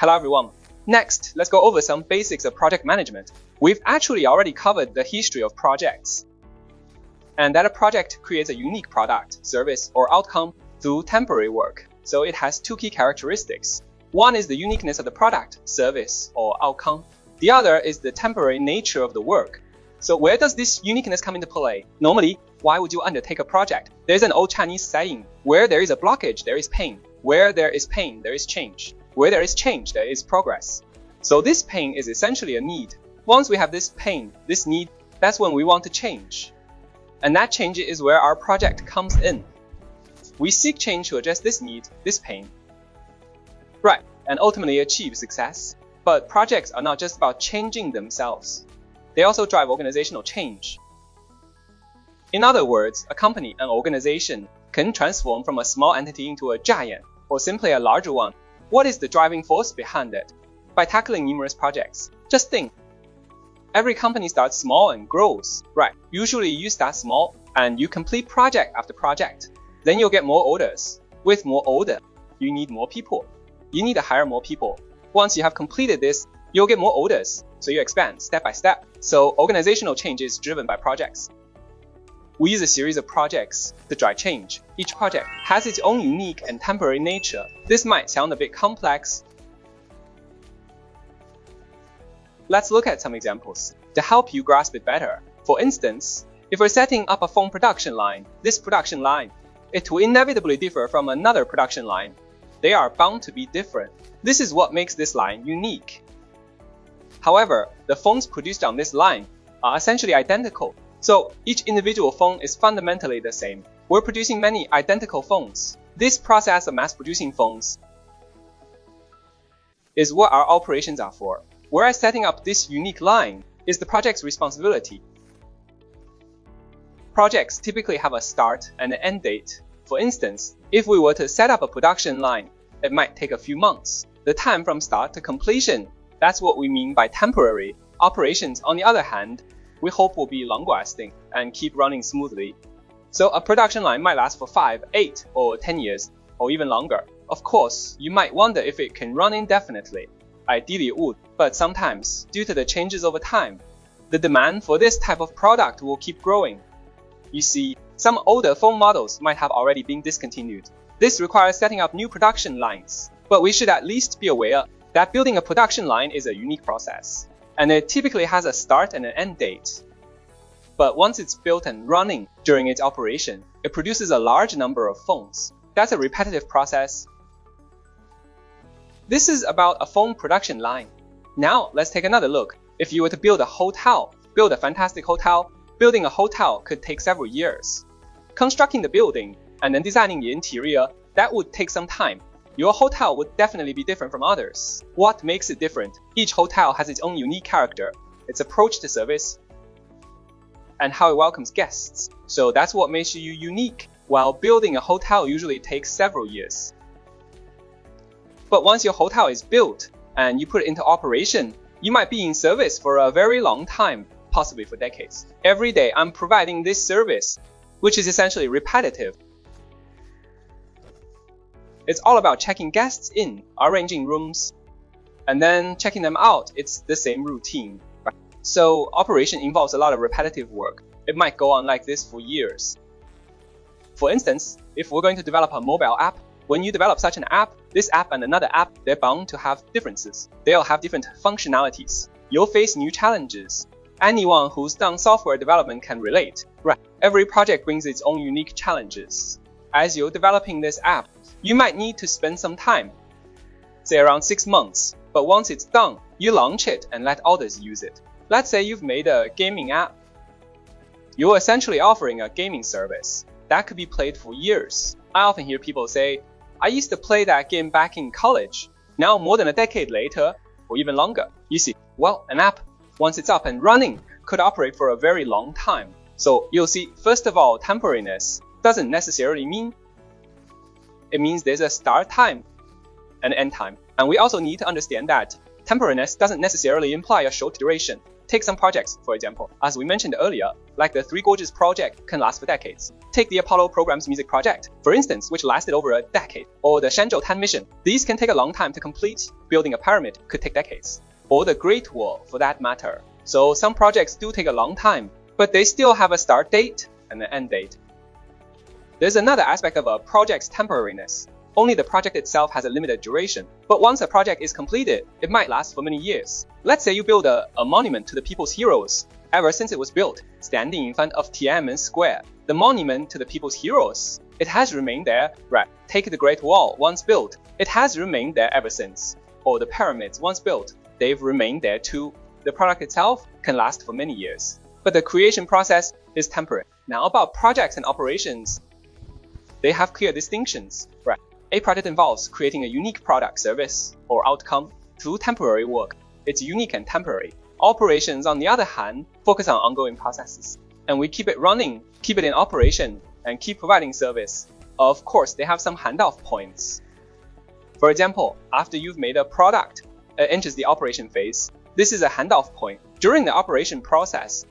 Hello everyone. Next, let's go over some basics of project management. We've actually already covered the history of projects, and that a project creates a unique product, service, or outcome through temporary work. So it has two key characteristics. One is the uniqueness of the product, service, or outcome. The other is the temporary nature of the work. So where does this uniqueness come into play? Normally, why would you undertake a project? There's an old Chinese saying, where there is a blockage, there is pain. Where there is pain, there is change. Where there is change, there is progress. So this pain is essentially a need. Once we have this pain, this need, that's when we want to change. And that change is where our project comes in. We seek change to address this need, this pain. Right, and ultimately achieve success. But projects are not just about changing themselves. They also drive organizational change. In other words, a company, an organization, can transform from a small entity into a giant, or simply a larger one. What is the driving force behind it? By tackling numerous projects. Just think. Every company starts small and grows, right? Usually you start small and you complete project after project. Then you'll get more orders. With more order, you need more people. You need to hire more people. Once you have completed this, you'll get more orders. So you expand step by step. So organizational change is driven by projects. We use a series of projects to drive change. Each project has its own unique and temporary nature. This might sound a bit complex. Let's look at some examples to help you grasp it better. For instance, if we're setting up a phone production line, this production line, it will inevitably differ from another production line. They are bound to be different. This is what makes this line unique. However, the phones produced on this line are essentially identical. So each individual phone is fundamentally the same. We're producing many identical phones. This process of mass producing phones is what our operations are for. Whereas setting up this unique line is the project's responsibility. Projects typically have a start and an end date. For instance, if we were to set up a production line, it might take a few months. The time from start to completion, that's what we mean by temporary. Operations, on the other hand, we hope will be long-lasting and keep running smoothly. So a production line might last for 5, 8, or 10 years, or even longer. Of course, you might wonder if it can run indefinitely. Ideally it would, but sometimes, due to the changes over time, the demand for this type of product will keep growing. You see, some older phone models might have already been discontinued. This requires setting up new production lines. But we should at least be aware that building a production line is a unique process, and it typically has a start and an end date. But once it's built and running during its operation, it produces a large number of phones. That's a repetitive process. This is about a phone production line. Now, let's take another look. If you were to build a hotel, build a fantastic hotel, building a hotel could take several years. Constructing the building and then designing the interior, that would take some time. Your hotel would definitely be different from others. What makes it different? Each hotel has its own unique character, its approach to service, and how it welcomes guests. So that's what makes you unique. While building a hotel usually takes several years. But once your hotel is built and you put it into operation, you might be in service for a very long time, possibly for decades. Every day I'm providing this service, which is essentially repetitive. It's all about checking guests in, arranging rooms, and then checking them out. It's the same routine. Right? So operation involves a lot of repetitive work. It might go on like this for years. For instance, if we're going to develop a mobile app, when you develop such an app, this app and another app, they're bound to have differences. They'll have different functionalities. You'll face new challenges. Anyone who's done software development can relate. Right? Every project brings its own unique challenges. As you're developing this app, you might need to spend some time, say around 6 months. But once it's done, you launch it and let others use it. Let's say you've made a gaming app. You're essentially offering a gaming service that could be played for years. I often hear people say, I used to play that game back in college. Now more than a decade later, or even longer. You see, well, an app, once it's up and running, could operate for a very long time. So you'll see, first of all, temporariness doesn't necessarily mean it means there's a start time and end time. And we also need to understand that temporariness doesn't necessarily imply a short duration. Take some projects, for example. As we mentioned earlier, like the Three Gorges project can last for decades. Take the Apollo program's music project, for instance, which lasted over a decade. Or the Shenzhou 10 mission. These can take a long time to complete. Building a pyramid could take decades. Or the Great Wall, for that matter. So some projects do take a long time, but they still have a start date and an end date. There's another aspect of a project's temporariness. Only the project itself has a limited duration, but once a project is completed, it might last for many years. Let's say you build a monument to the people's heroes. Ever since it was built, standing in front of Tiananmen Square, the monument to the people's heroes, it has remained there, right? Take the Great Wall, once built, it has remained there ever since. Or the pyramids, once built, they've remained there too. The product itself can last for many years, but the creation process is temporary. Now about projects and operations, they have clear distinctions, right? A project involves creating a unique product, service, or outcome through temporary work. It's unique and temporary. Operations, on the other hand, focus on ongoing processes. And we keep it running, keep it in operation, and keep providing service. Of course, they have some handoff points. For example, after you've made a product, it enters the operation phase. This is a handoff point. During the operation process,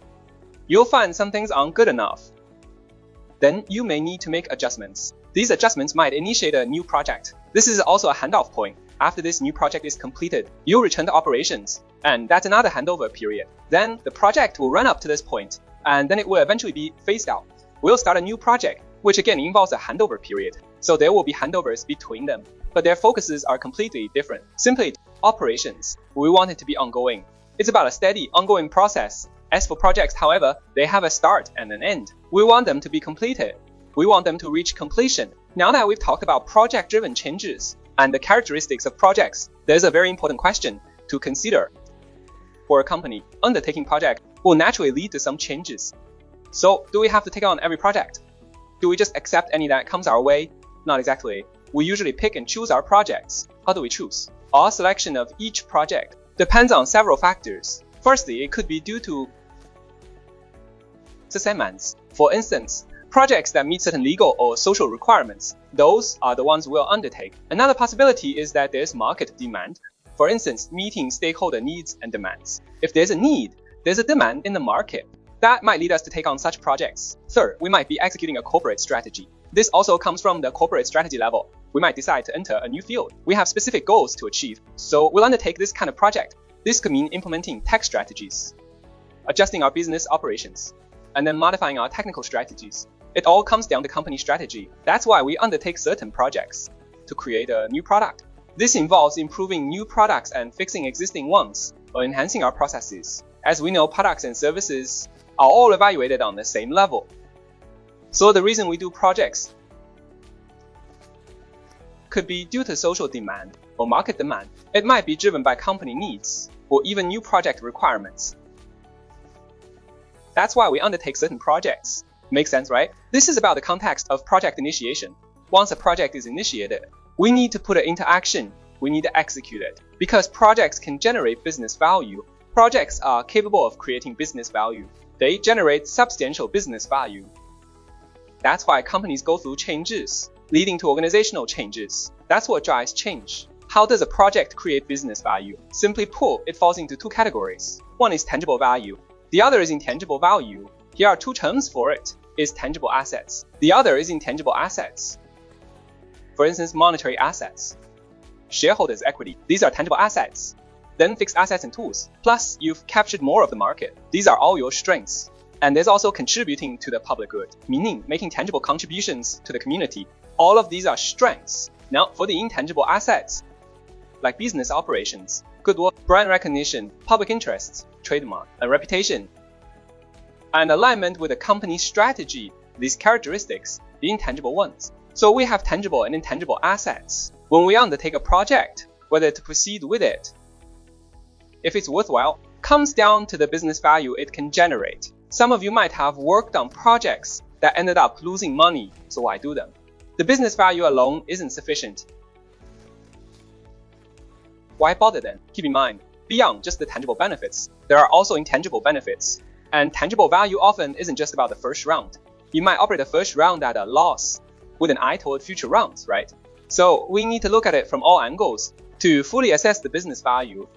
you'll find some things aren't good enough. Then you may need to make adjustments. These adjustments might initiate a new project. This is also a handoff point. After this new project is completed, you'll return to operations, and that's another handover period. Then the project will run up to this point, and then it will eventually be phased out. We'll start a new project, which again involves a handover period. So there will be handovers between them, but their focuses are completely different. Simply, operations, we want it to be ongoing. It's about a steady, ongoing process. As for projects, however, they have a start and an end. We want them to be completed. We want them to reach completion. Now that we've talked about project-driven changes and the characteristics of projects, there's a very important question to consider. For a company, undertaking project will naturally lead to some changes. So, do we have to take on every project? Do we just accept any that comes our way? Not exactly. We usually pick and choose our projects. How do we choose? Our selection of each project depends on several factors. Firstly, it could be due to assignments. For instance, projects that meet certain legal or social requirements, those are the ones we'll undertake. Another possibility is that there's market demand. For instance, meeting stakeholder needs and demands. If there's a need, there's a demand in the market. That might lead us to take on such projects. Third, we might be executing a corporate strategy. This also comes from the corporate strategy level. We might decide to enter a new field. We have specific goals to achieve, so we'll undertake this kind of project. This could mean implementing tech strategies, adjusting our business operations, and then modifying our technical strategies. It all comes down to company strategy. That's why we undertake certain projects to create a new product. This involves improving new products and fixing existing ones, or enhancing our processes. As we know, products and services are all evaluated on the same level. So the reason we do projects could be due to social demand or market demand. It might be driven by company needs or even new project requirements. That's why we undertake certain projects. Makes sense, right? This is about the context of project initiation. Once a project is initiated, we need to put it into action. We need to execute it. Because projects can generate business value. Projects are capable of creating business value. They generate substantial business value. That's why companies go through changes, leading to organizational changes. That's what drives change. How does a project create business value? Simply put, it falls into two categories. One is tangible value. The other is intangible value. Here are two terms for it. Is tangible assets. The other is intangible assets. For instance, monetary assets. Shareholders' equity. These are tangible assets. Then fixed assets and tools. Plus, you've captured more of the market. These are all your strengths. And there's also contributing to the public good, meaning making tangible contributions to the community. All of these are strengths. Now, for the intangible assets, like business operations, goodwill, brand recognition, public interests, trademark, and reputation, and alignment with the company's strategy, these characteristics, the intangible ones. So we have tangible and intangible assets. When we undertake a project, whether to proceed with it, if it's worthwhile, comes down to the business value it can generate. Some of you might have worked on projects that ended up losing money, so why do them? The business value alone isn't sufficient. Why bother then? Keep in mind, beyond just the tangible benefits, there are also intangible benefits. And tangible value often isn't just about the first round. You might operate the first round at a loss with an eye toward future rounds, right? So we need to look at it from all angles. To fully assess the business value,